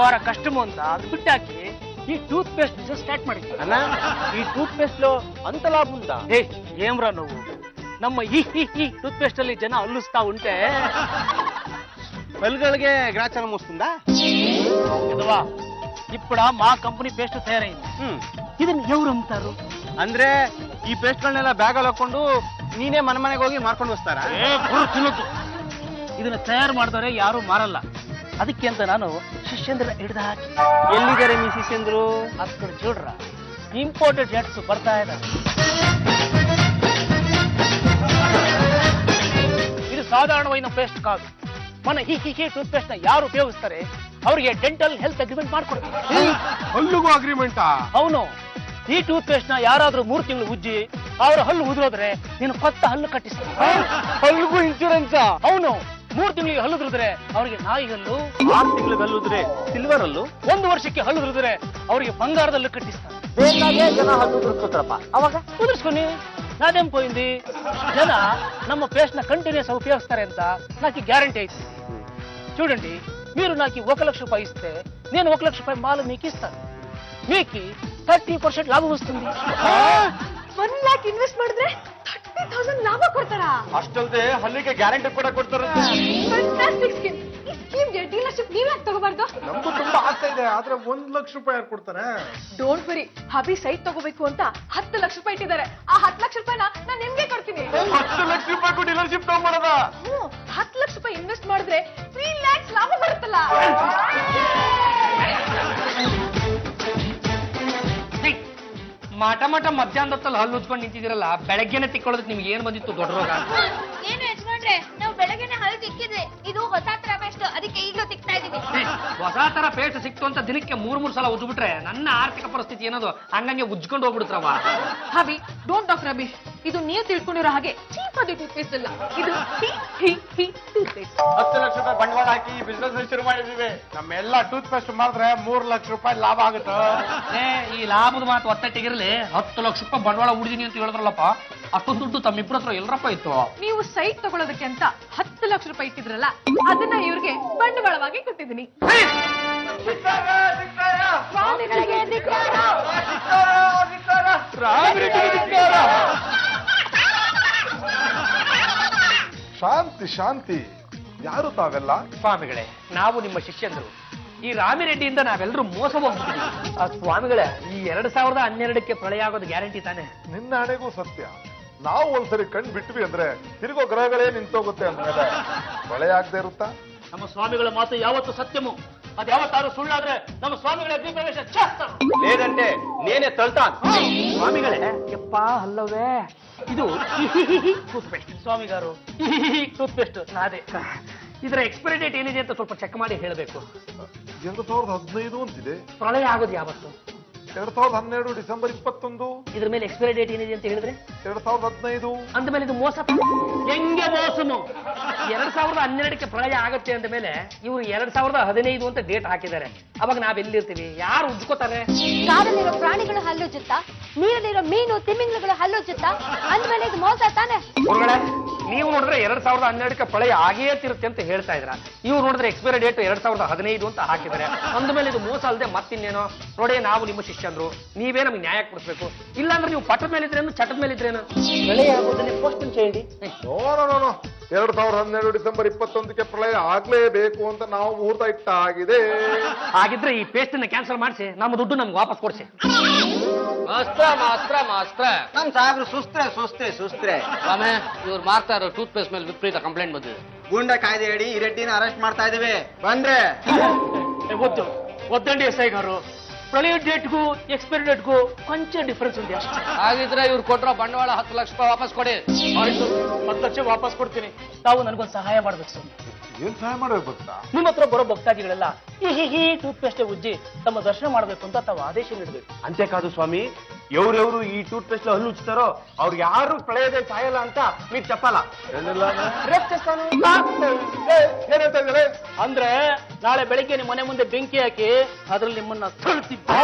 ವ್ಯವಹಾರ ಕಷ್ಟಮು ಅಂತ ಅದು ಬಿಟ್ಟಾಕಿ ಈ ಟೂತ್ ಪೇಸ್ಟ್ ಬಿಸ್ನೆಸ್ ಸ್ಟಾರ್ಟ್ ಮಾಡಿದ್ವಿ. ಅಣ್ಣ ಈ ಟೂತ್ ಪೇಸ್ಟ್ లో ಅಂತ ಲಾಭ ಉಂಟಾ? ఏమ్రా నువ్వు ನಮ್ಮ ఈ టూత్ పేస్ట్ ಅಲ್ಲಿ జన అల్లుస్తా ఉంటే పలుಗಳಿಗೆ గ్రాచారం వస్తుందా? ఇదవా ఇప్పుడు మా కంపెనీ పేస్ట్ తయారైంది. ಇದನ್ನ ఎవరు అమ్ముతారు? ಅಂದ್ರೆ ಈ ಪೇಸ್ಟ್ ಗಳನ್ನೆಲ್ಲ ಬ್ಯಾಗ್ ಅಲ್ಲಿ ಹಾಕೊಂಡು ನೀನೇ ಮನೆ ಮನೆಗೆ ಹೋಗಿ ಮಾರ್ಕೊಂಡು ಹೋಗ್ತಾರಾ? ತಿನ್ನೋದು ಇದನ್ನ ತಯಾರು ಮಾಡಿದವರೆ ಯಾರು ಮಾರಲ್ಲ. ಅದಕ್ಕೆ ಅಂತ ನಾನು ಶಿಷ್ಯಂದ್ರ ಹಿಡಿದು ಹಾಕಿ. ಎಲ್ಲಿದ್ದಾರೆ ನೀ ಶಿಷ್ಯಂದ್ರು? ಅక్కడ చూಡ್ರ ಇಂಪೋರ್ಟೆಡ್ ಜೆಟ್ಸ್ ಬರ್ತಾ ಇದ್ದಾರೆ. ಇದು ಸಾಧಾರಣವಾದ ಪೇಸ್ಟ್ ಕಾದು మన ಈ ಟೂತ್ ಪೇಸ್ಟ್ ನ ಯಾರು ಉಪಯೋಗಿಸ್ತಾರೆ ಅವರಿಗೆ ಡೆಂಟಲ್ ಹೆಲ್ತ್ ಅಗ್ರಿಮೆಂಟ್ ಮಾಡ್ಕೊಡ್ತೀವಿ. ಹಲ್ಲಿಗೂ ಅಗ್ರಿಮೆಂಟಾ? ಅವನು ಈ ಟೂತ್ ಪೇಸ್ಟ್ ನ ಯಾರಾದ್ರೂ 3 ತಿಂಗಳು ಉಜ್ಜಿ ಅವರ ಹಲ್ಲು ಉದುರೋದ್ರೆ ನೀನು ಕೊತ್ತ ಹಲ್ಲು ಕಟ್ಟಿಸ್ತಾರೆ. ಹಲ್ಲಿಗೂ ಇನ್ಶೂರೆನ್ಸ್? ಅವನು 3 ತಿಂಗಳಿಗೆ ಹಲ್ಲುದ್ರಿದ್ರೆ ಅವರಿಗೆ ನಾಯಿ ಹಲ್ಲು, 6 ತಿಂಗಳಿಗೆ ಹಲ್ಲುದ್ರೆ ಸಿಲ್ವರ್ ಹಲ್ಲು, 1 ವರ್ಷಕ್ಕೆ ಹಲ್ಲುದ್ರಿದ್ರೆ ಅವರಿಗೆ ಬಂಗಾರದಲ್ಲೂ ಕಟ್ಟಿಸ್ತಾರೆ. ಬೇಕಾಗೆ ಜನ ಹಲ್ಲು ಉದುರಿಸ್ಕೊತಾರಪ್ಪ. ಅವಾಗ కుదుర్చుకొని నాదేం పోయింది? జన ನಮ್ಮ పేస్ట్ ನ కంటిన్యూస్ ఉపయోగిస్తారు ಅಂತ నాకు గ్యారంటీ అయితే. చూడండి, మీరు నాకు 1 లక్ష రూపాయలు ఇస్తే నేను 1 లక్ష రూపాయలు మాలు మీకు ఇస్తాను. మీకు 30% లాభం వస్తుంది. 1 lakh ಇನ್ವೆಸ್ಟ್ ಮಾಡಿದ್ರೆ 30,000 ಲಾಭ ಕೊಡ್ತಾರಾ? ಅಷ್ಟಲ್ಲದೆ ಹಲ್ಲಿಗೆ ಗ್ಯಾರಂಟಿ ಕೂಡ ಕೊಡ್ತಾರೆ. Fantastic scheme. ಈ ಸ್ಕೀಮ್ಗೆ ಡೀಲರ್ಶಿಪ್ ನೀವೇ ತಗೋಬಾರ್ದು? ನಮಗೂ ತುಂಬಾ ಆಸೆ ಇದೆ, ಆದ್ರೆ 1 ಲಕ್ಷ ರೂಪಾಯಿ ಯಾರು ಕೊಡ್ತಾರೆ? ಡೋಂಟ್ ವರಿ, ಹಬಿ ಸೈಟ್ ತಗೋಬೇಕು ಅಂತ 10 ಲಕ್ಷ ರೂಪಾಯಿ ಇಟ್ಟಿದ್ದಾರೆ. ಆ 10 ಲಕ್ಷ ರೂಪಾಯಿನ ನಾನು ನಿಮ್ಗೆ ಕೊಡ್ತೀನಿ. 10 ಲಕ್ಷ ರೂಪಾಯಿ ಡೀಲರ್ಶಿಪ್ ತಗೊಂಡ್ಬಿಡೋದ? 10 ಲಕ್ಷ ರೂಪಾಯಿ ಇನ್ವೆಸ್ಟ್ ಮಾಡಿದ್ರೆ 3 lakhs ಲಾಭ ಬರುತ್ತಲ್ಲ. ಮಠ ಮಧ್ಯಾಹ್ನದ ಹೊತ್ತಲ್ಲಿ ಹಲ್ಲು ಉಜ್ಕೊಂಡು ನಿಂತಿದ್ದೀರಲ್ಲ, ಬೆಳಗ್ಗೆನೆ ತಿಕ್ಕೊಳ್ಳೋದಕ್ಕೆ ನಿಮ್ಗೆ ಏನ್ ಬಂದಿತ್ತು ದೊಡ್ಡ ರೋಗ? ಏನು ಯಜಮಾನ್ರೆ, ನಾವು ಬೆಳಗ್ಗೆನೆ ಹಲ್ಲು ತಿಕ್ಕಿದ್ವಿ. ಇದು ಹೊಸ ತರ ಪೇಸ್ಟ್, ಅದಕ್ಕೆ ಈಗಲೂ ತಿಕ್ತಾ ಇದೀವಿ. ಹೊಸ ತರ ಪೇಸ್ಟ್ ಸಿಕ್ತು ಅಂತ ದಿನಕ್ಕೆ 3 ಸಲ ಉಜ್ಬಿಟ್ರೆ ನನ್ನ ಆರ್ಥಿಕ ಪರಿಸ್ಥಿತಿ ಏನದು ಹಂಗಂಗೆ ಉಜ್ಕೊಂಡು ಹೋಗ್ಬಿಡ್ತಾರವ. ಹಬಿ ಡೋಂಟ್ ಟಾಕ್ ರಬೀಶ್. ಇದು ನೀವು ತಿಳ್ಕೊಂಡಿರೋ ಹಾಗೆ ಚೀಪ್ ಆಗಿ ಟೂತ್ ಪೇಸ್ಟ್ ಅಲ್ಲ, ಇದು ಟೂತ್ ಪೇಸ್ಟ್. 10 ಲಕ್ಷ ರೂಪಾಯಿ ಬಂಡವಾಳ ಹಾಕಿ ಈ ಬಿಸ್ನೆಸ್ ಶುರು ಮಾಡಿದೀವಿ. ನಮ್ಮೆಲ್ಲ ಟೂತ್ ಪೇಸ್ಟ್ ಮಾಡಿದ್ರೆ 3 ಲಕ್ಷ ರೂಪಾಯಿ ಲಾಭ ಆಗುತ್ತೆ. ಈ ಲಾಭದ ಮಾತು ಒತ್ತಟ್ಟಿಗಿರಲಿ, 10 ಲಕ್ಷ ರೂಪಾಯಿ ಬಂಡವಾಳ ಉಳಿದೀನಿ ಅಂತ ಹೇಳಿದ್ರಲ್ಲಪ್ಪ, ಅಷ್ಟೊಂದು ದುಡ್ಡು ತಮ್ಮಿಬ್ಬರ ಹತ್ರ ಎಲ್ಲರಪ್ಪ ಇತ್ತು? ನೀವು ಸೈಟ್ ತಗೊಳ್ಳೋದಕ್ಕೆ ಅಂತ 10 ಲಕ್ಷ ರೂಪಾಯಿ ಇಟ್ಟಿದ್ರಲ್ಲ, ಅದನ್ನ ಇವ್ರಿಗೆ ಬಂಡವಾಳವಾಗಿ ಕೊಟ್ಟಿದ್ದೀನಿ. ಶಾಂತಿ ಶಾಂತಿ. ಯಾರು ತಾವೆಲ್ಲ? ಸ್ವಾಮಿಗಳೇ, ನಾವು ನಿಮ್ಮ ಶಿಷ್ಯಂದರು. ಈ ರಾಮಿರೆಡ್ಡಿಯಿಂದ ನಾವೆಲ್ಲರೂ ಮೋಸ ಹೋಗ್ಬಿಟ್ಟಿದ್ದೀವಿ. ಆ ಸ್ವಾಮಿಗಳೇ, ಈ 2012ಕ್ಕೆ ಪ್ರಳಯ ಆಗೋದು ಗ್ಯಾರಂಟಿ ತಾನೆ? ನಿನ್ನ ಹಣೆಗೂ ಸತ್ಯ. ನಾವು ಒಂದ್ಸರಿ ಕಣ್ ಬಿಟ್ವಿ ಅಂದ್ರೆ ತಿರುಗೋ ಗ್ರಹಗಳೇ ನಿಂತೋಗುತ್ತೆ ಅಂದ್ಮೇಲೆ ಪ್ರಳಯ ಆಗದೆ ಇರುತ್ತಾ? ನಮ್ಮ ಸ್ವಾಮಿಗಳ ಮಾತು ಯಾವತ್ತು ಸತ್ಯಮು. ಅದು ಯಾವತ್ತಾದ್ರೂ ಸುಳ್ಳಾದ್ರೆ ನಮ್ಮ ಸ್ವಾಮಿಗಳ ಅಗ್ನಿಪ್ರವೇಶ ಚಾಸ್ತಾನು. లేదంటే నేనే ತಳ್ತಾನ್. ಸ್ವಾಮಿಗಳೇ, ಯಪ್ಪ ಅಲ್ಲವೇ, ಇದು ಟೂತ್ ಪೇಸ್ಟ್. ಸ್ವಾಮಿಗಾರು ಟೂತ್ ಪೇಸ್ಟ್ ನಾದೇ. ಇದರ ಎಕ್ಸ್ಪೈರಿ ಡೇಟ್ ಏನಿದೆ ಅಂತ ಸ್ವಲ್ಪ ಚೆಕ್ ಮಾಡಿ ಹೇಳಬೇಕು. 2015 ಅಂತಿದೆ. ಪ್ರಳಯ ಆಗೋದು ಯಾವತ್ತು? 2012 ಡಿಸೆಂಬರ್ 21. ಇದ್ರ ಮೇಲೆ ಎಕ್ಸ್ಪೈರಿ ಡೇಟ್ ಏನಿದೆ ಅಂತ ಹೇಳಿದ್ರೆ 2015. ಅಂದಮೇಲೆ ಇದು ಮೋಸ. ಹೆಂಗೆ ಮೋಸನು? 2012ಕ್ಕೆ ಪ್ರಳಯ ಆಗುತ್ತೆ ಅಂದ ಮೇಲೆ ಇವರು 2015 ಅಂತ ಡೇಟ್ ಹಾಕಿದ್ದಾರೆ. ಅವಾಗ ನಾವೆಲ್ಲಿರ್ತೀವಿ? ಯಾರು ಉಜ್ಕೋತಾರೆ? ಕಾಡಲ್ಲಿರೋ ಪ್ರಾಣಿಗಳು ಹಲ್ಲುಜ್ಜುತ್ತಾ, ನೀರಲ್ಲಿರೋ ಮೀನು ತಿಮಿಂಗ್ಲುಗಳು ಹಲ್ಲುಜ್ಜುತ್ತಾ, ಅಂದ್ಮೇಲೆ ಇದು ಮೋಸ ತಾನೆ? ಗುರುಗಳೇ, ನೀವು ನೋಡಿದ್ರೆ 2012ಕ್ಕೆ ಪ್ರಳಯ ಆಗೇ ತಿರುತ್ತೆ ಅಂತ ಹೇಳ್ತಾ ಇದ್ರ. ಇವ್ರು ನೋಡಿದ್ರೆ ಎಕ್ಸ್ಪೈರಿ ಡೇಟ್ 2015 ಅಂತ ಹಾಕಿದ್ದಾರೆ. ಅಂದ್ಮೇಲೆ ಇದು ಮೋಸ ಅಲ್ಲದೆ ಮತ್ತಿನ್ನೇನೋ? ನೋಡಿ, ನಾವು ನಿಮ್ಮ ಶಿಷ್ಯಂದ್ರು, ನೀವೇ ನಮ್ಗೆ ನ್ಯಾಯ ಕೊಡಿಸ್ಬೇಕು. ಇಲ್ಲಾಂದ್ರೆ ನೀವು ಪಟ್ಟದ ಮೇಲೆ ಇದ್ರೇನು, ಚಟದ ಮೇಲೆ ಇದ್ರೇನು? ಪ್ರಳಯ ಆಗೋದನ್ನೇ ಪೋಸ್ಟ್ ಚೇಂಡಿ. ನೋ 2012 ಡಿಸೆಂಬರ್ 21ಕ್ಕೆ ಪ್ರಳಯ ಆಗ್ಲೇಬೇಕು ಅಂತ ನಾವು ಮುಹೂರ್ತ ಇಟ್ಟಾಗಿದೆ. ಹಾಗಿದ್ರೆ ಈ ಪೇಸ್ಟ್ ಅನ್ನ ಕ್ಯಾನ್ಸಲ್ ಮಾಡಿಸಿ ನಮ್ಮ ದುಡ್ಡು ನಮ್ಗೆ ವಾಪಸ್ ಕೊಡ್ಸಿ. ಮಾಸ್ತ್ರ ನಮ್ ಸಾಹೇಬ್ರು ಸುಸ್ತ್ರೆ. ಸ್ವಾಮಿ, ಇವ್ರು ಮಾರ್ತಾ ಇರೋ ಟೂತ್ ಪೇಸ್ಟ್ ಮೇಲೆ ವಿಪರೀತ ಕಂಪ್ಲೇಂಟ್ ಬಂದಿದೆ. ಗೂಂಡ ಕಾಯ್ದೆ ಹೇಳಿ ಈ ರೆಡ್ಡಿನ ಅರೆಸ್ಟ್ ಮಾಡ್ತಾ ಇದೀವಿ. ಬಂದ್ರೆ ಒದ್ದಂಡಿ ಎಸ್ ಐ ಗಾರು, ಪ್ರಳಯ ಡೇಟ್ಗೂ ಎಕ್ಸ್ಪೈರಿ ಡೇಟ್ಗೂ ಕೊಂಚ ಡಿಫರೆನ್ಸ್ ಇದೆ ಅಷ್ಟೇ. ಹಾಗಿದ್ರೆ ಇವ್ರು ಕೊಟ್ಟರೋ ಬಂಡವಾಳ 10 ಲಕ್ಷ ರೂಪಾಯಿ ವಾಪಸ್ ಕೊಡಿ. ಆಯ್ತು, 10 ಲಕ್ಷ ವಾಪಸ್ ಕೊಡ್ತೀನಿ. ತಾವು ನನಗೊಂದು ಸಹಾಯ ಮಾಡ್ಬೇಕು ಸ್ವಾಮಿ. ಏನ್ ಸಹಾಯ ಮಾಡ್ಬೇಕು ಗೊತ್ತಾ? ನಿಮ್ಮ ಹತ್ರ ಬರೋ ಭಕ್ತಾದಿಗಳೆಲ್ಲ ಈ ಟೂತ್ ಪೇಸ್ಟ್ ಉಜ್ಜಿ ತಮ್ಮ ದರ್ಶನ ಮಾಡ್ಬೇಕು ಅಂತ ತಾವು ಆದೇಶ ನೀಡಬೇಕು. ಅಂತೆಕಾದು ಸ್ವಾಮಿ, ಎವ್ರೆವ್ರು ಈ ಟೂತ್ ಪೇಸ್ಟ್ ಹಲ್ಲು ಉಚ್ತಾರೋ ಅವ್ರು ಯಾರು ಪ್ರಳಯದ ಸಾಯಲ್ಲ ಅಂತ మీకు చెప్పాలా? ಏನಂತ ಇದ್ದಾರೆ ಅಂದ್ರೆ ನಾಳೆ ಬೆಳಿಗ್ಗೆ ನಿಮ್ಮ ಮನೆ ಮುಂದೆ ಬೆಂಕಿ ಹಾಕಿ ಅದ್ರಲ್ಲಿ ನಿಮ್ಮನ್ನ ತಳ್ತಿದ್ದೆ.